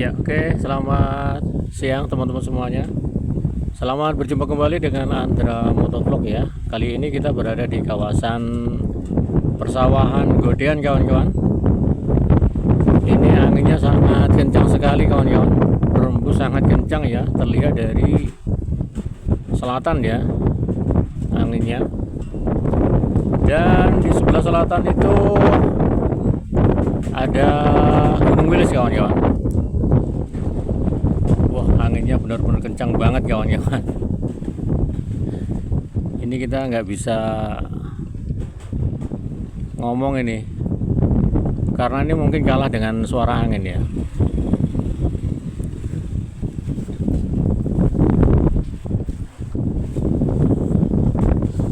Ya, oke. Selamat siang teman-teman semuanya. Selamat berjumpa kembali dengan Andra Motovlog ya. Kali ini kita berada di kawasan persawahan Godean kawan-kawan. Ini anginnya sangat kencang sekali kawan-kawan. Berembus sangat kencang ya, terlihat dari selatan ya anginnya. Dan di sebelah selatan itu ada Gunung Wilis kawan-kawan. Wah, anginnya benar-benar kencang banget kawan-kawan. Ini kita nggak bisa ngomong ini karena ini mungkin kalah dengan suara angin ya.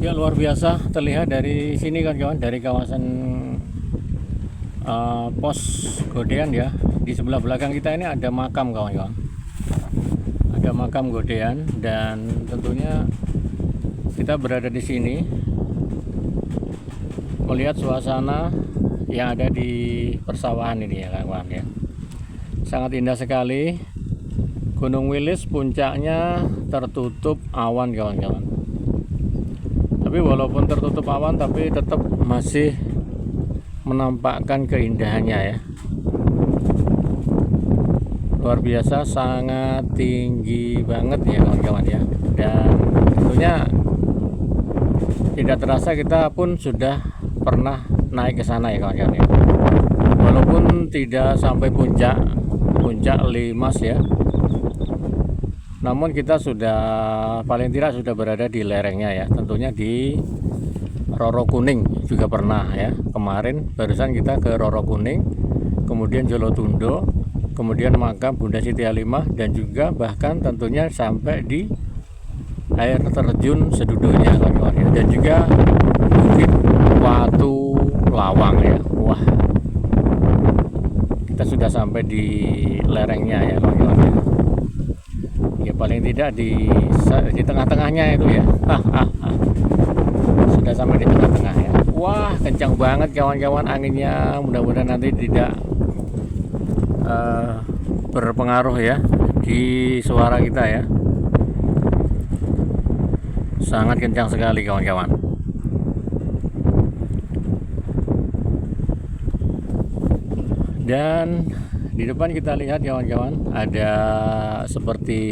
Ya, luar biasa terlihat dari sini kawan-kawan, dari kawasan pos Godean ya. Di sebelah belakang kita ini ada makam kawan-kawan, ada makam Godean, dan tentunya kita berada di sini melihat suasana yang ada di persawahan ini ya kawan-kawan ya. Sangat indah sekali. Gunung Wilis puncaknya tertutup awan kawan-kawan. Tapi walaupun tertutup awan tapi tetap masih menampakkan keindahannya ya. Luar biasa, sangat tinggi banget ya kawan-kawan ya. Dan tentunya tidak terasa kita pun sudah pernah naik ke sana ya kawan-kawan ya. Walaupun tidak sampai puncak Limas ya, namun kita sudah paling tidak sudah berada di lerengnya ya. Tentunya di Roro Kuning juga pernah ya. Kemarin barusan kita ke Roro Kuning, kemudian Jolotundo, kemudian makam Bunda Siti Halimah, dan juga bahkan tentunya sampai di air terjun Sedudonya kawan-kawan ya. Dan juga Bukit Watu Lawang ya. Wah, kita sudah sampai di lerengnya ya kawan-kawan ya. Ya paling tidak di tengah-tengahnya itu ya. Sudah sampai di tengah-tengah ya. Wah, kencang banget kawan-kawan anginnya. Mudah-mudahan nanti tidak berpengaruh ya di suara kita ya. Sangat kencang sekali kawan-kawan. Dan di depan kita lihat kawan-kawan ada seperti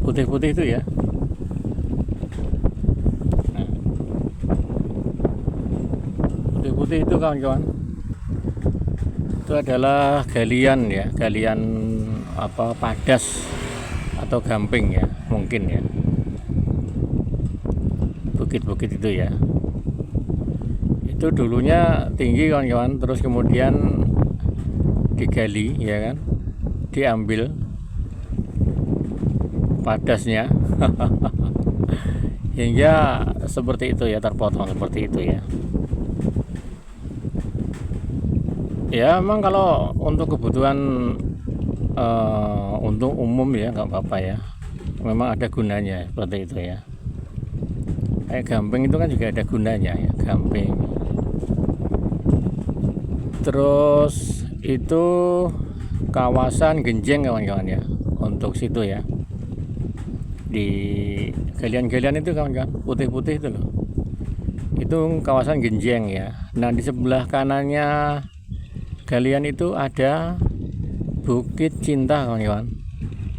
putih-putih itu ya. Nah, putih-putih itu kawan-kawan, itu adalah galian ya, galian apa, padas atau gamping ya mungkin ya. Bukit-bukit itu ya, itu dulunya tinggi kawan-kawan, terus kemudian digali ya kan, diambil padasnya hingga seperti itu ya, terpotong seperti itu ya. Ya memang kalau untuk kebutuhan untuk umum ya nggak apa-apa ya, memang ada gunanya seperti itu ya. Kayak gamping itu kan juga ada gunanya ya, gamping. Terus itu kawasan Genjeng kawan-kawan ya, untuk situ ya. Di galian-galian itu kawan-kawan, putih-putih itu loh, itu kawasan Genjeng ya. Nah di sebelah kanannya galian itu ada Bukit Cinta kawan-kawan.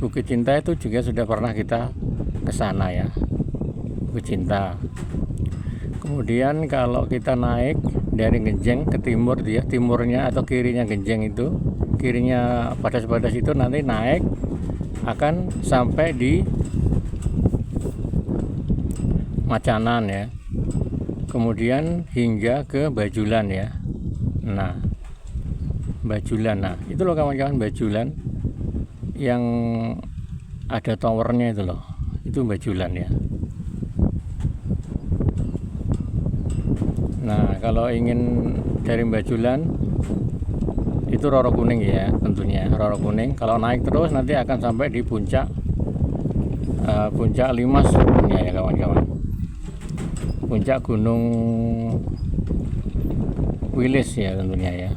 Bukit Cinta itu juga sudah pernah kita ke sana ya, Bukit Cinta. Kemudian kalau kita naik dari Genjeng ke timur dia, timurnya atau kirinya Genjeng itu, kirinya padas-padas itu, nanti naik akan sampai di Macanan ya. Kemudian hingga ke Bajulan ya. Nah, Bajulan, nah itu loh kawan-kawan, Bajulan yang ada towernya itu loh, itu Bajulan ya. Nah kalau ingin dari Bajulan itu Roro Kuning ya, tentunya Roro Kuning. Kalau naik terus nanti akan sampai di puncak puncak Limas ya kawan-kawan, puncak Gunung Wilis ya tentunya ya.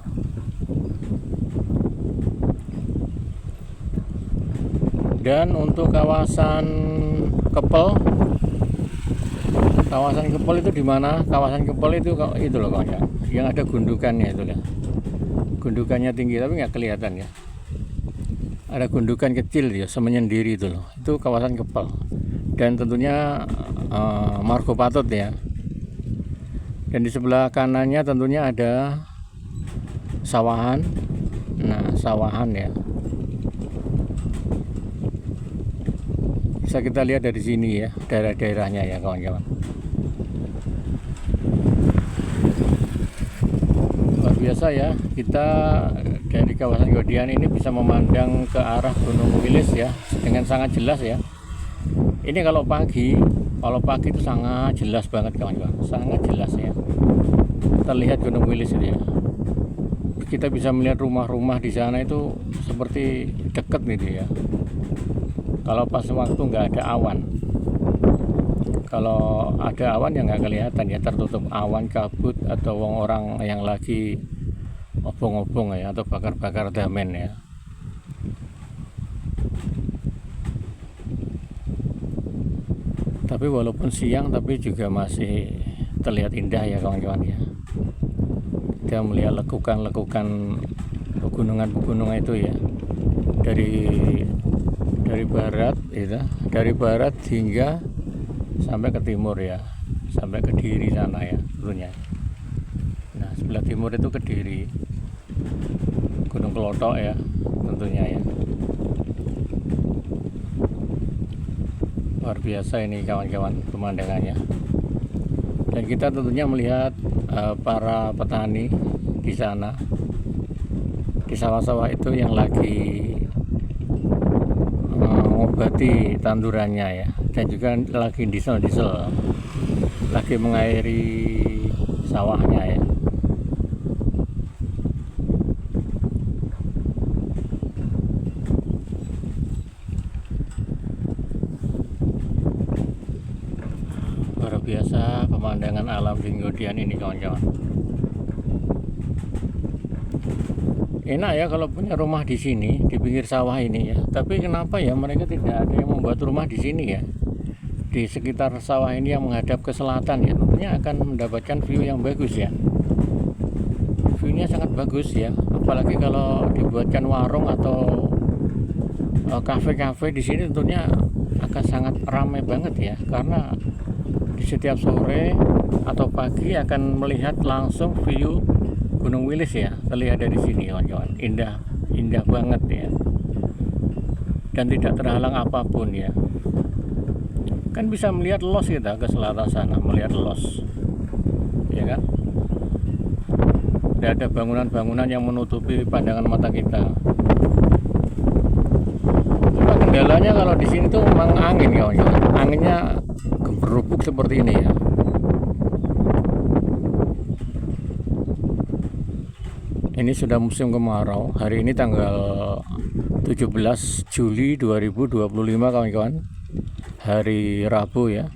Dan untuk kawasan Kepel itu di mana? Kawasan Kepel itu loh kawan, yang ada gundukannya itu ya. Gundukannya tinggi tapi nggak kelihatan ya. Ada gundukan kecil ya, semenyendiri itu loh. Itu kawasan Kepel. Dan tentunya Margo Patut ya. Dan di sebelah kanannya tentunya ada sawahan. Nah, sawahan ya. Bisa kita lihat dari sini ya, daerah-daerahnya ya kawan-kawan. Luar biasa ya, kita dari kawasan Godean ini bisa memandang ke arah Gunung Wilis ya dengan sangat jelas ya. Ini kalau pagi itu sangat jelas banget kawan-kawan, sangat jelas ya. Terlihat Gunung Wilis itu ya. Kita bisa melihat rumah-rumah di sana itu seperti dekat gitu ya. Kalau pas waktu nggak ada awan, kalau ada awan ya nggak kelihatan ya, tertutup awan, kabut, atau orang yang lagi obong-obong ya, atau bakar-bakar damen ya. Tapi walaupun siang tapi juga masih terlihat indah ya kawan-kawan ya. Kita melihat lekukan-lekukan pegunungan itu ya, dari barat itu, dari barat hingga sampai ke timur ya, sampai ke Kediri sana ya tentunya. Nah, sebelah timur itu Kediri, Gunung Klothok ya tentunya ya. Luar biasa ini kawan-kawan pemandangannya. Dan kita tentunya melihat para petani di sana, di sawah-sawah itu yang lagi mengobati tandurannya ya, dan juga lagi diesel lagi mengairi sawahnya ya. Luar biasa pemandangan alam di Godean ini kawan-kawan. Enak ya kalau punya rumah di sini, di pinggir sawah ini ya. Tapi kenapa ya mereka tidak ada yang membuat rumah di sini ya, di sekitar sawah ini yang menghadap ke selatan ya. Tentunya akan mendapatkan view yang bagus ya. View-nya sangat bagus ya. Apalagi kalau dibuatkan warung atau kafe-kafe di sini, tentunya akan sangat ramai banget ya. Karena di setiap sore atau pagi akan melihat langsung view Gunung Wilis ya, terlihat dari sini kawan-kawan. Indah banget ya, dan tidak terhalang apapun ya. Kan bisa melihat los kita ke selatan sana, melihat los ya kan. Tidak ada bangunan-bangunan yang menutupi pandangan mata kita. Cuma kendalanya kalau di sini tuh memang angin kawan-kawan. Anginnya gemerupuk seperti ini ya. Ini sudah musim kemarau. Hari ini tanggal 17 Juli 2025 kawan-kawan. Hari Rabu ya.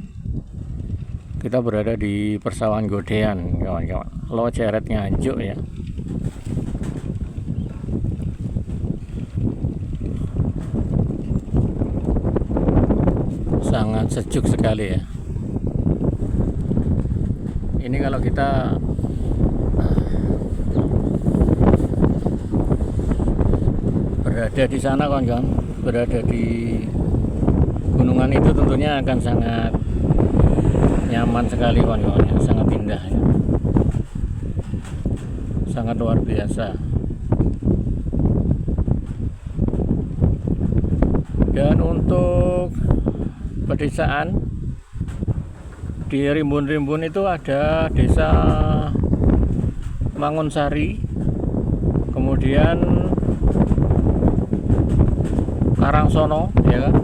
Kita berada di persawahan Godean kawan-kawan. Lo Ceret Nganjuk ya. Sangat sejuk sekali ya. Ini kalau kita berada di sana kawan-kawan, berada di gunungan itu tentunya akan sangat nyaman sekali kawan-kawan ya, sangat indah ya. Sangat luar biasa. Dan untuk pedesaan di rimbun-rimbun itu ada desa Mangunsari, kemudian Karangsono ya kan,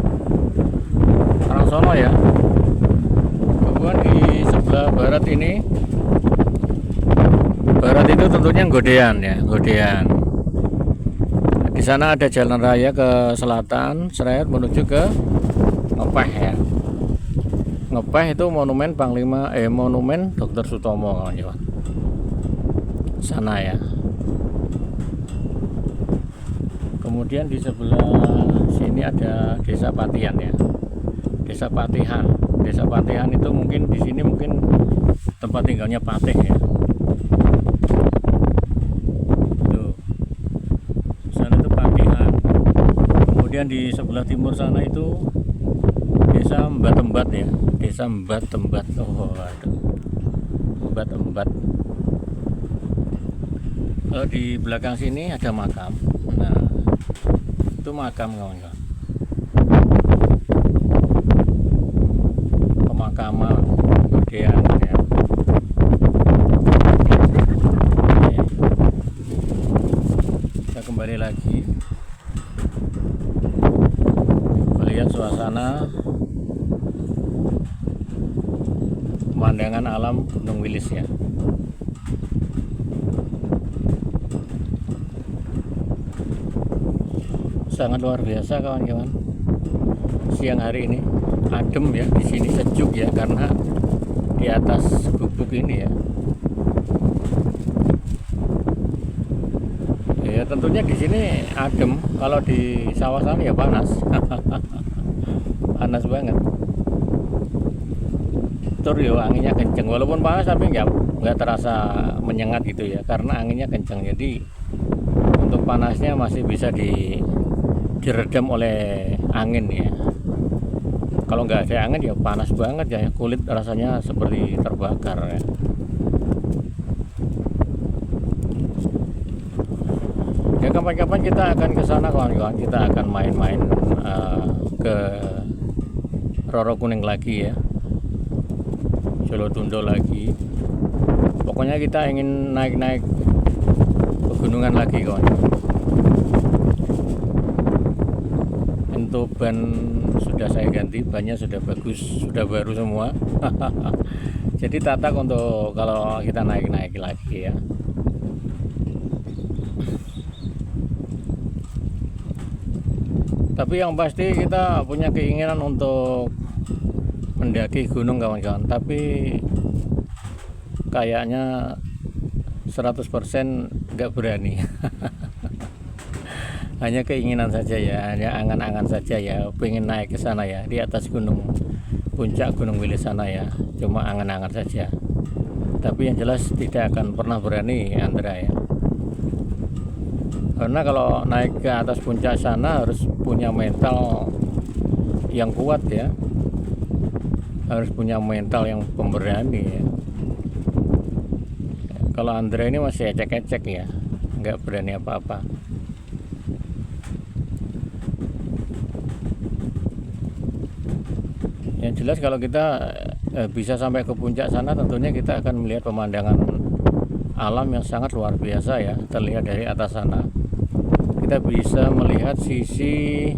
Karangsono ya. Kemudian di sebelah barat ini, barat itu tentunya Godean ya, Godean. Di sana ada jalan raya ke selatan, seret menuju ke Ngepeh ya. Ngepeh itu monumen monumen Dr. Sutomo kawan-kawan. Sana ya. Kemudian di sebelah sini ada Desa Patihan ya. Desa Patihan. Desa Patihan itu mungkin di sini mungkin tempat tinggalnya Patih ya. Tuh. Sana itu Patihan. Kemudian di sebelah timur sana itu Desa Embat-Embat ya. Desa Embat-Embat. Oh, aduh. Embat-Embat. Kalau di belakang sini ada makam. Nah, itu makam kawan-kawan. Pemakaman kemudian ya. Oke. Kita kembali lagi melihat suasana pemandangan alam Gunung Wilis ya. Sangat luar biasa kawan-kawan. Siang hari ini adem ya, di sini sejuk ya karena di atas gubuk ini ya. Ya tentunya di sini adem, kalau di sawah sana ya panas. Panas banget. Tur yo anginnya kenceng, walaupun panas tapi nggak terasa menyengat gitu ya karena anginnya kenceng. Jadi untuk panasnya masih bisa diredam oleh angin ya. Kalau nggak ada angin ya panas banget ya, kulit rasanya seperti terbakar ya. Ya kapan-kapan kita akan ke sana kawan-kawan, kita akan main-main ke Roro Kuning lagi ya, Jolotundo lagi. Pokoknya kita ingin naik-naik pegunungan lagi kawan. Untuk ban sudah saya ganti, bannya sudah bagus, sudah baru semua. Jadi tatak untuk kalau kita naik-naik lagi ya. Tapi yang pasti kita punya keinginan untuk mendaki gunung kawan-kawan, tapi kayaknya 100% nggak berani. Hanya keinginan saja ya, hanya angan-angan saja ya, pengen naik ke sana ya, di atas gunung puncak Gunung Wilis sana ya, cuma angan-angan saja. Tapi yang jelas tidak akan pernah berani Andra ya, karena kalau naik ke atas puncak sana harus punya mental yang kuat ya, harus punya mental yang pemberani ya. Kalau Andra ini masih ecek-ecek ya, nggak berani apa-apa. Yang jelas kalau kita bisa sampai ke puncak sana, tentunya kita akan melihat pemandangan alam yang sangat luar biasa ya, terlihat dari atas sana. Kita bisa melihat sisi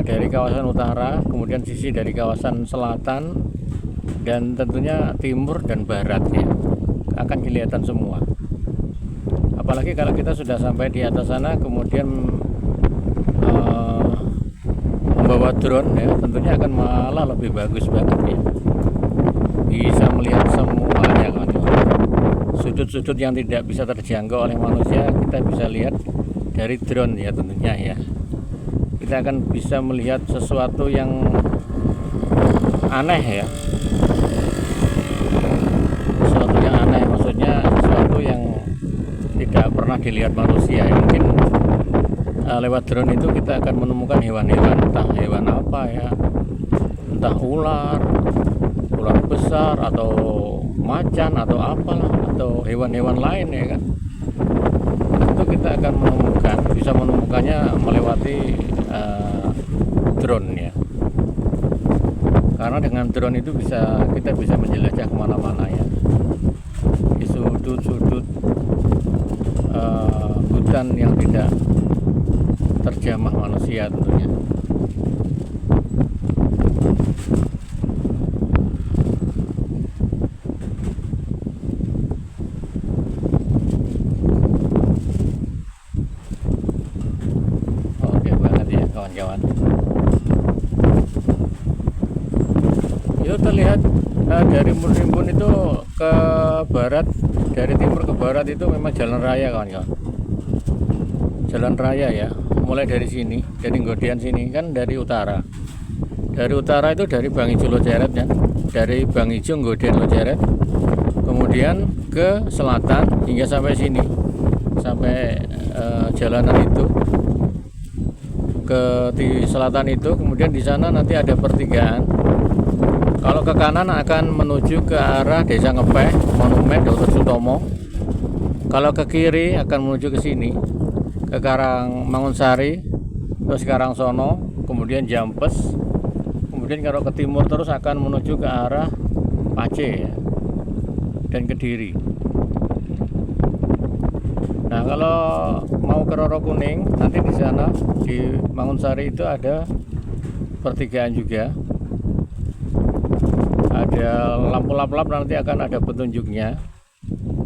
dari kawasan utara, kemudian sisi dari kawasan selatan, dan tentunya timur dan barat ya, akan kelihatan semua. Apalagi kalau kita sudah sampai di atas sana, kemudian membawa drone ya, tentunya akan malah lebih bagus banget ya, bisa melihat semuanya kan. Sudut-sudut yang tidak bisa terjangkau oleh manusia kita bisa lihat dari drone ya, tentunya ya. Kita akan bisa melihat sesuatu yang aneh ya, sesuatu yang aneh, maksudnya sesuatu yang tidak pernah dilihat manusia ya. Mungkin lewat drone itu kita akan menemukan hewan-hewan, entah hewan apa ya, entah ular besar atau macan atau apalah, atau hewan-hewan lain ya kan. Itu kita akan bisa menemukannya melewati drone ya, karena dengan drone itu kita bisa menjelajah kemana-mana ya, di sudut-sudut hutan yang tidak terjamah manusia tentunya. Oke banget ya kawan-kawan. Itu terlihat dari Rimbun itu ke barat, dari timur ke barat itu memang jalan raya kawan-kawan. jalan raya ya, mulai dari sini, dari Nggodean sini kan dari utara. Dari utara itu dari Bang Ijo Loceret ya, dari Bang Ijo Nggodean Loceret, kemudian ke selatan hingga sampai sini, sampai jalanan itu di selatan itu. Kemudian di sana nanti ada pertigaan. Kalau ke kanan akan menuju ke arah Desa Ngepeh, Monumen Dr. Sutomo. Kalau ke kiri akan menuju ke sini, ke Karang Mangunsari, terus Karangsono, kemudian Jampes. Kemudian kalau ke timur terus akan menuju ke arah Pace ya, dan Kediri. Nah, kalau mau ke Roro Kuning, nanti di sana di Mangunsari itu ada pertigaan juga. Ada lampu lap-lap, nanti akan ada petunjuknya.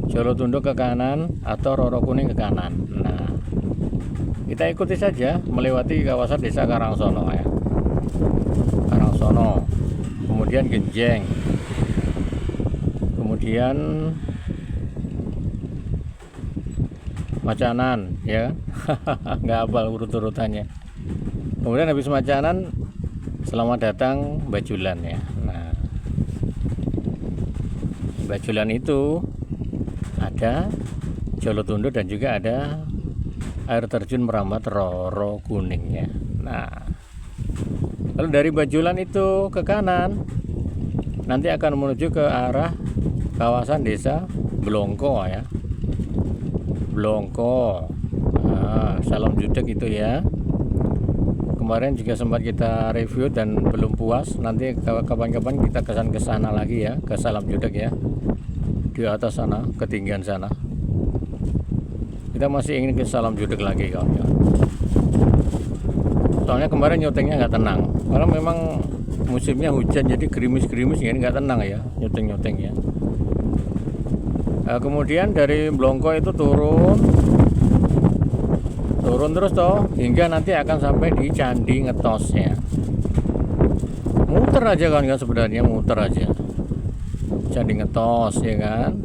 Jolotundo ke kanan atau Roro Kuning ke kanan. Nah, kita ikuti saja melewati kawasan Desa Karangsono ya. Karangsono, kemudian Genjeng, kemudian Macanan ya. Nggak hafal urut-urutannya. Kemudian habis Macanan, selamat datang Bajulan ya. Nah, Bajulan itu ada Jolotundo dan juga ada air terjun Merambat Roro Kuning ya. Nah, kalau dari Bajulan itu ke kanan nanti akan menuju ke arah kawasan Desa Blongko ya. Blongko. Nah, Salam Judeg itu ya. Kemarin juga sempat kita review dan belum puas. Nanti kapan-kapan kita ke sana lagi ya, ke Salam Judeg ya. Di atas sana, ketinggian sana. Kita masih ingin ke Salam Judeg lagi kawan-kawan. Soalnya kemarin nyutingnya nggak tenang. Karena memang musimnya hujan, jadi gerimis-gerimis ini nggak tenang ya, nyuting ya. Nah, kemudian dari Blongko itu turun terus toh hingga nanti akan sampai di Candi Ngetos ya. Muter aja kan sebenarnya, muter aja Candi Ngetos ya kan.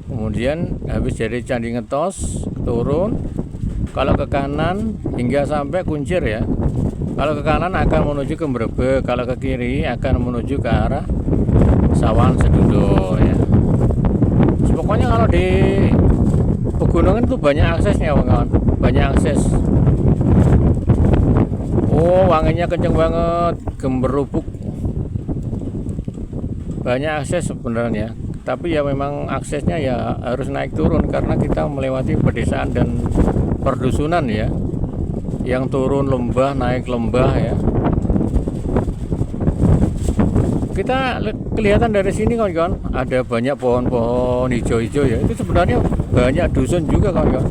Kemudian habis dari Candi Ngetos turun, kalau ke kanan hingga sampai Kuncir ya. Kalau ke kanan akan menuju ke Brebek, kalau ke kiri akan menuju ke arah Sawan Sedudo ya. Pokoknya kalau di pegunungan itu banyak aksesnya kawan-kawan, banyak akses. Oh, wanginya kenceng banget, gemberubuk, banyak akses sebenarnya. Tapi ya memang aksesnya ya harus naik turun karena kita melewati pedesaan dan perdusunan ya, yang turun lembah naik lembah ya. Kita kelihatan dari sini kawan-kawan, ada banyak pohon-pohon hijau-hijau ya. Itu sebenarnya banyak dusun juga kawan-kawan,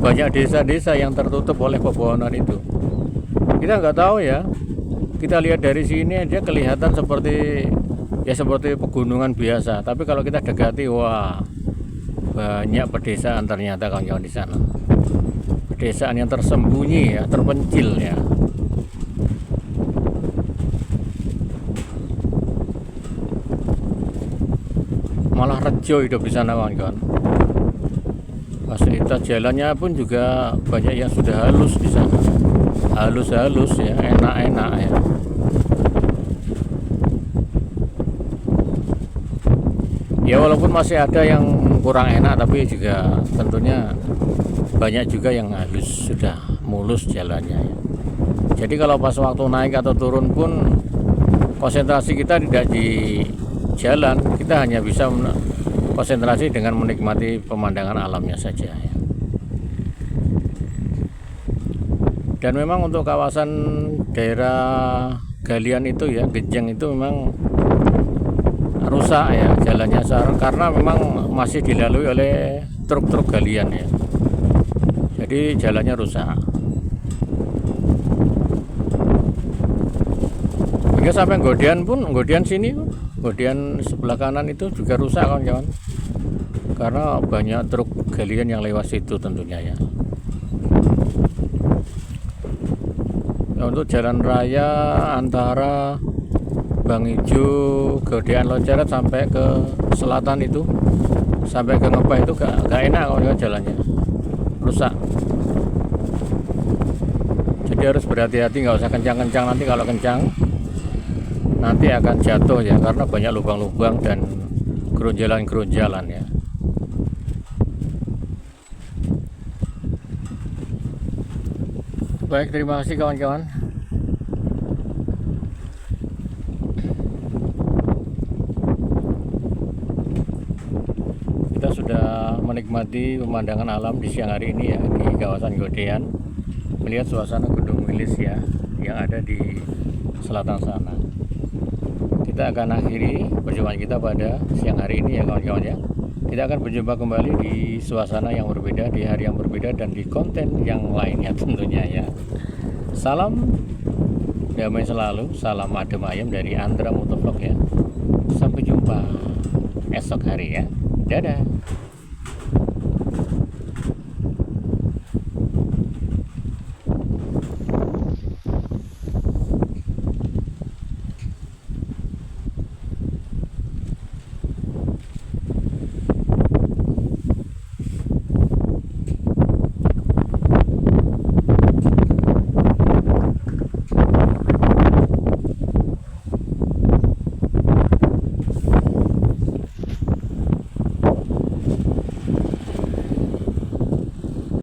banyak desa-desa yang tertutup oleh pepohonan itu. Kita nggak tahu ya, kita lihat dari sini dia kelihatan seperti pegunungan biasa. Tapi kalau kita dekati, wah, banyak pedesaan ternyata kawan-kawan di sana. Pedesaan yang tersembunyi ya, terpencil ya. Malah rejo hidup di sana kawan-kawan. Fasilitas jalannya pun juga banyak yang sudah halus di sana, halus-halus ya, enak-enak ya. Ya walaupun masih ada yang kurang enak, tapi juga tentunya banyak juga yang halus, sudah mulus jalannya ya. Jadi kalau pas waktu naik atau turun pun konsentrasi kita tidak di jalan, kita hanya bisa konsentrasi dengan menikmati pemandangan alamnya saja ya. Dan memang untuk kawasan daerah galian itu ya, Genjeng itu memang rusak ya jalannya karena memang masih dilalui oleh truk-truk galian ya. Jadi jalannya rusak. Hingga sampai Nggodean sini, Nggodean sebelah kanan itu juga rusak kawan-kawan. Karena banyak truk galian yang lewat situ tentunya ya. Nah, untuk jalan raya antara Bang Ijo, Nggodean Loceret sampai ke selatan itu, sampai ke Ngepeh itu gak enak kawan-kawan jalannya, rusak. Jadi harus berhati-hati, nggak usah kencang-kencang. Nanti kalau kencang nanti akan jatuh ya, karena banyak lubang-lubang dan gerunjalan-gerunjalan ya. Baik, terima kasih kawan-kawan. Kita sudah menikmati pemandangan alam di siang hari ini ya, di kawasan Godean, melihat suasana Gunung Wilis ya yang ada di selatan sana. Kita akan akhiri perjumpaan kita pada siang hari ini ya kawan-kawan ya. Kita akan berjumpa kembali di suasana yang berbeda, di hari yang berbeda, dan di konten yang lainnya tentunya ya. Salam damai selalu, salam adem ayem dari Andra Motovlog ya. Sampai jumpa esok hari ya. Dadah.